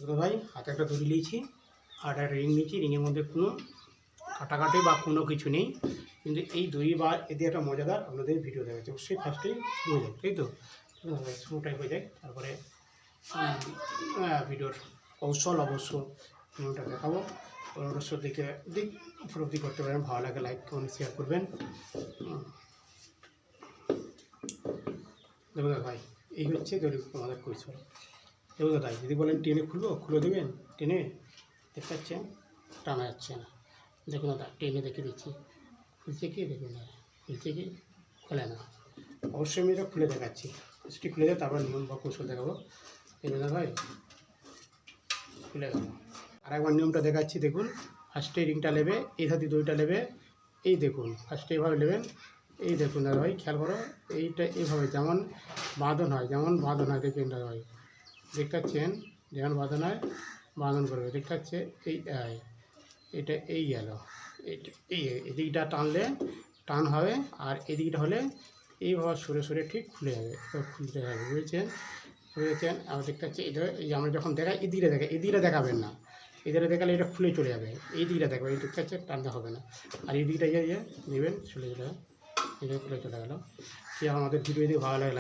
তো ভাই হাতে একটা দড়ি নিয়েছি আর একটা রিং নিয়েছি, রিংয়ের মধ্যে কোনো কাটাকাটি বা কোনো কিছু নেই, কিন্তু এই দড়ি বা এদের একটা মজাদার আপনাদের ভিডিও দেখাচ্ছে। অবশ্যই ফার্স্টেই শুরু হয়ে যায়, তাই তো শুরু টাইপ হয়ে যায়, তারপরে ভিডিওর কৌশল অবশ্য নিয়মটা দেখাবো। অবশ্য দেখে উপলব্ধি করতে পারেন, ভালো লাগে লাইক কমেন্ট শেয়ার করবেন। দেখুন ভাই, এই হচ্ছে দড়ি আমাদের কৌশল। দেখুন দাদা, যদি বলেন টেনে খুলবো, খুলে দেবেন টেনে, দেখতে পাচ্ছেন টানা যাচ্ছে না। দেখুন দাদা, টেনে দেখে দিচ্ছি, খুলছে কি দেখুন দাদা, খুলছে কি, খোলে না। অবশ্যই আমি এটা খুলে দেখাচ্ছি, ফার্স্টে খুলে দেয়, তারপর নিয়ম বা কৌশল দেখাবো। দেখুন দাদা ভাই, খুলে গেল। আর একবার নিয়মটা দেখাচ্ছি, দেখুন ফার্স্টে রিংটা নেবে, এই হাতে দড়িটা নেবে, এই দেখুন ফার্স্টে এইভাবে নেবেন, এই দেখুন দাদা ভাই খেয়াল করো, এইটা এইভাবে যেমন বাঁধন হয় দেখুন দাদা ভাই, দেখতে পাচ্ছেন যেমন বাঁধন করবে, দেখতে পাচ্ছে এই এটা এই গেল, এই এদিকটা টানলে টান হবে, আর এদিকটা হলে এইভাবে সরে সরে ঠিক খুলে যাবে, খুলতে হবে, বুঝেছেন? আমরা দেখতে পাচ্ছি এটা, এই আমরা যখন দেখাই এদিকটা দেখাবেন না, এদিকে দেখালে এটা খুলে চলে যাবে, এই দিকটা দেখবে, এই দেখতে পাচ্ছে টানতে হবে না, আর এই দিকটা নেবেন চলে যাবে, এটা খুলে চলে গেলো। সে আমাদের ভিডিও যদি ভালো লাগে